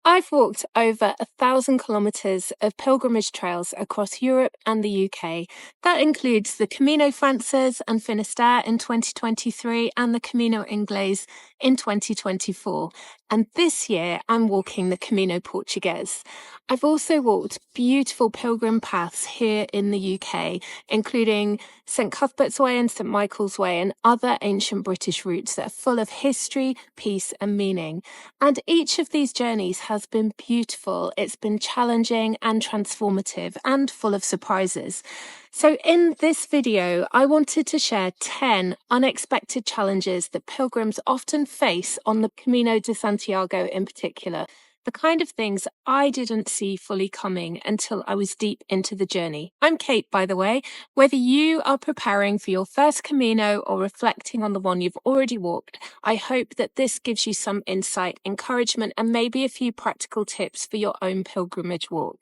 I've walked over 1,000 kilometres of pilgrimage trails across Europe and the UK. That includes the Camino Frances and Finisterre in 2023 and the Camino Inglés in 2024. And this year, I'm walking the Camino Portugués. I've also walked beautiful pilgrim paths here in the UK, including St Cuthbert's Way and St Michael's Way and other ancient British routes that are full of history, peace and meaning. And each of these journeys has been beautiful. It's been challenging and transformative and full of surprises. So in this video, I wanted to share 10 unexpected challenges that pilgrims often face on the Camino de Santiago in particular. The kind of things I didn't see fully coming until I was deep into the journey. I'm Kate, by the way. Whether you are preparing for your first Camino or reflecting on the one you've already walked, I hope that this gives you some insight, encouragement, and maybe a few practical tips for your own pilgrimage walk.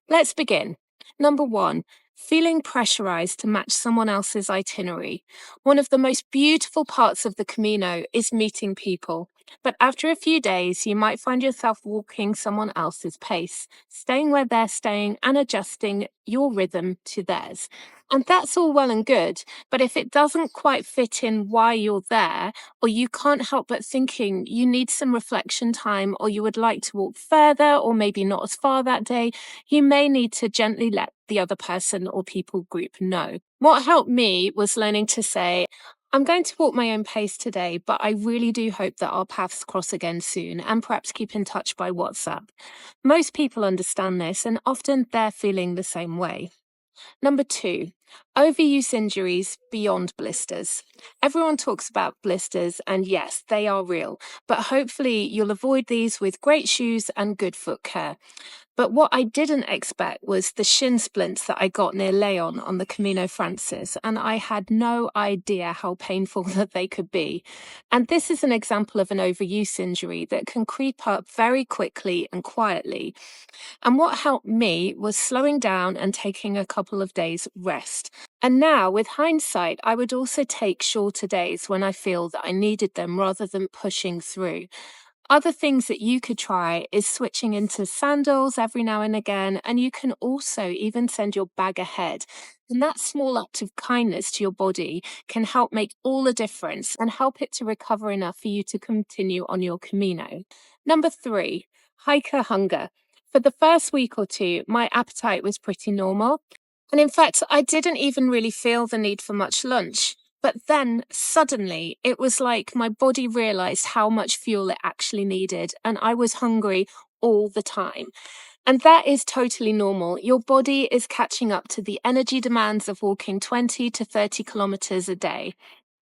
Let's begin. Number 1. Feeling pressurized to match someone else's itinerary. One of the most beautiful parts of the Camino is meeting people. But after a few days, you might find yourself walking someone else's pace, staying where they're staying and adjusting your rhythm to theirs. And that's all well and good, but if it doesn't quite fit in why you're there, or you can't help but thinking you need some reflection time, or you would like to walk further, or maybe not as far that day, you may need to gently let the other person or people group know. What helped me was learning to say, I'm going to walk my own pace today, but I really do hope that our paths cross again soon and perhaps keep in touch by WhatsApp. Most people understand this and often they're feeling the same way. Number 2, overuse injuries beyond blisters. Everyone talks about blisters and yes, they are real, but hopefully you'll avoid these with great shoes and good foot care. But what I didn't expect was the shin splints that I got near Leon on the Camino Frances, and I had no idea how painful that they could be. And this is an example of an overuse injury that can creep up very quickly and quietly. And what helped me was slowing down and taking a couple of days rest. And now, with hindsight, I would also take shorter days when I feel that I needed them rather than pushing through. Other things that you could try is switching into sandals every now and again, and you can also even send your bag ahead. And that small act of kindness to your body can help make all the difference and help it to recover enough for you to continue on your Camino. Number 3, hiker hunger. For the first week or two, my appetite was pretty normal. And in fact, I didn't even really feel the need for much lunch. But then suddenly it was like my body realized how much fuel it actually needed, and I was hungry all the time. And that is totally normal. Your body is catching up to the energy demands of walking 20 to 30 kilometers a day.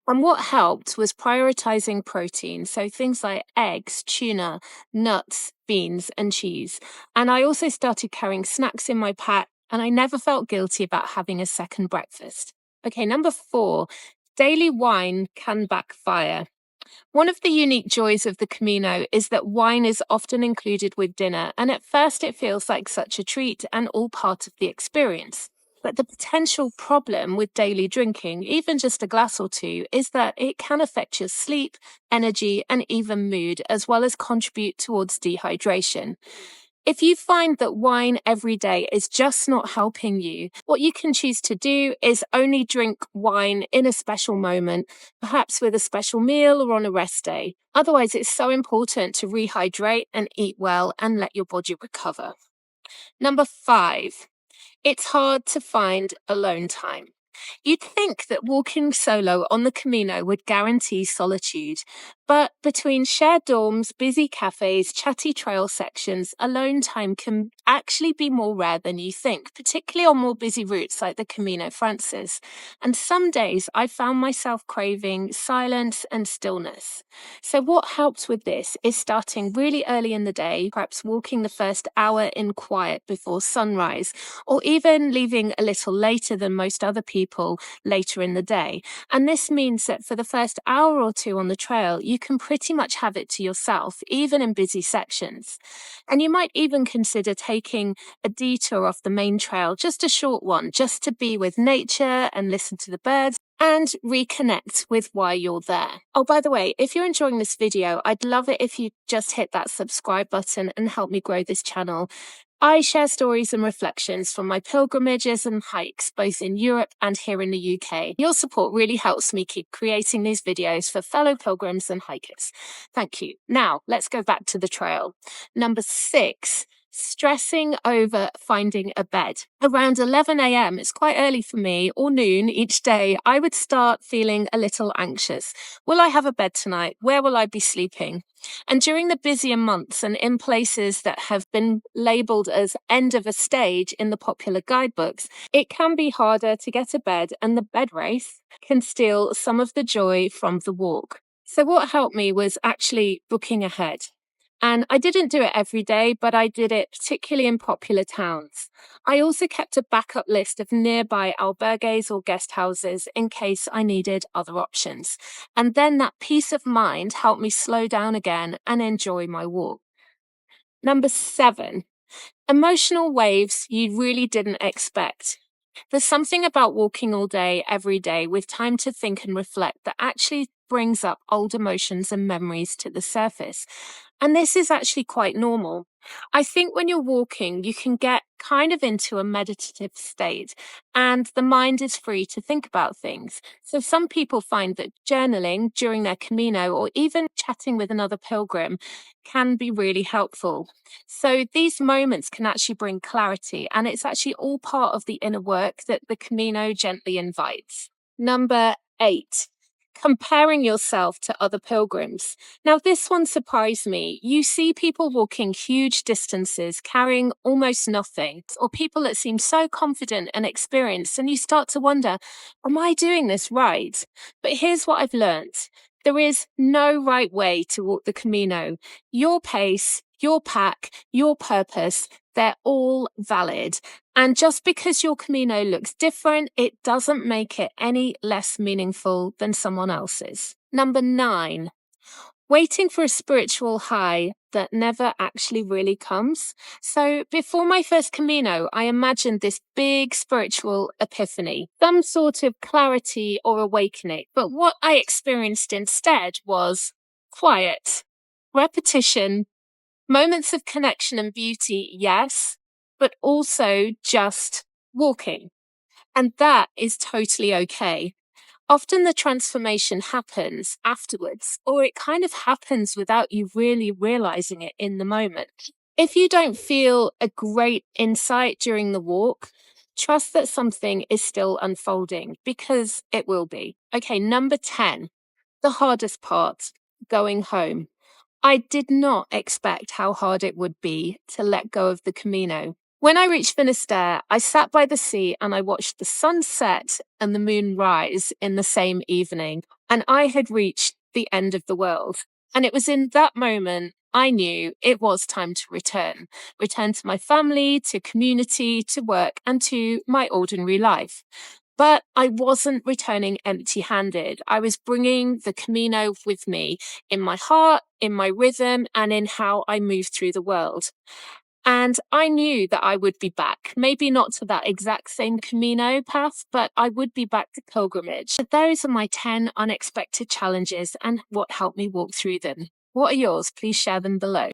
And what helped was prioritizing protein, so things like eggs, tuna, nuts, beans, and cheese. And I also started carrying snacks in my pack, and I never felt guilty about having a second breakfast. Okay, number 4, daily wine can backfire. One of the unique joys of the Camino is that wine is often included with dinner, and at first it feels like such a treat and all part of the experience. But the potential problem with daily drinking, even just a glass or two, is that it can affect your sleep, energy, and even mood, as well as contribute towards dehydration. If you find that wine every day is just not helping you, what you can choose to do is only drink wine in a special moment, perhaps with a special meal or on a rest day. Otherwise, it's so important to rehydrate and eat well and let your body recover. Number 5, it's hard to find alone time. You'd think that walking solo on the Camino would guarantee solitude, but between shared dorms, busy cafes, chatty trail sections, alone time can actually be more rare than you think, particularly on more busy routes like the Camino Frances. And some days I found myself craving silence and stillness. So what helps with this is starting really early in the day, perhaps walking the first hour in quiet before sunrise, or even leaving a little later than most other people later in the day. And this means that for the first hour or two on the trail, you can pretty much have it to yourself, even in busy sections. And you might even consider taking a detour off the main trail, just a short one, just to be with nature and listen to the birds and reconnect with why you're there. Oh, by the way, if you're enjoying this video, I'd love it if you just hit that subscribe button and help me grow this channel. I share stories and reflections from my pilgrimages and hikes, both in Europe and here in the UK. Your support really helps me keep creating these videos for fellow pilgrims and hikers. Thank you. Now, let's go back to the trail. Number 6. Stressing over finding a bed. Around 11 a.m., it's quite early for me, or noon each day, I would start feeling a little anxious. Will I have a bed tonight? Where will I be sleeping? And during the busier months and in places that have been labelled as end of a stage in the popular guidebooks, it can be harder to get a bed, and the bed race can steal some of the joy from the walk. So what helped me was actually booking ahead. And I didn't do it every day, but I did it particularly in popular towns. I also kept a backup list of nearby albergues or guest houses in case I needed other options. And then that peace of mind helped me slow down again and enjoy my walk. Number 7, emotional waves you really didn't expect. There's something about walking all day, every day, with time to think and reflect that actually brings up old emotions and memories to the surface. And this is actually quite normal. I think when you're walking, you can get kind of into a meditative state and the mind is free to think about things. So some people find that journaling during their Camino or even chatting with another pilgrim can be really helpful. So these moments can actually bring clarity, and it's actually all part of the inner work that the Camino gently invites. Number 8. Comparing yourself to other pilgrims. Now, this one surprised me. You see people walking huge distances, carrying almost nothing, or people that seem so confident and experienced, and you start to wonder, am I doing this right? But here's what I've learned. There is no right way to walk the Camino. Your pace, your pack, your purpose, they're all valid. And just because your Camino looks different, it doesn't make it any less meaningful than someone else's. Number 9, waiting for a spiritual high that never actually really comes. So before my first Camino, I imagined this big spiritual epiphany, some sort of clarity or awakening. But what I experienced instead was quiet, repetition, moments of connection and beauty, yes, but also just walking. And that is totally okay. Often the transformation happens afterwards, or it kind of happens without you really realizing it in the moment. If you don't feel a great insight during the walk, trust that something is still unfolding, because it will be. Okay, number 10, the hardest part, going home. I did not expect how hard it would be to let go of the Camino. When I reached Finisterre, I sat by the sea and I watched the sun set and the moon rise in the same evening, and I had reached the end of the world. And it was in that moment I knew it was time to return to my family, to community, to work, and to my ordinary life. But I wasn't returning empty-handed. I was bringing the Camino with me in my heart, in my rhythm, and in how I move through the world. And I knew that I would be back, maybe not to that exact same Camino path, but I would be back to pilgrimage. Those are my 10 unexpected challenges and what helped me walk through them. What are yours? Please share them below.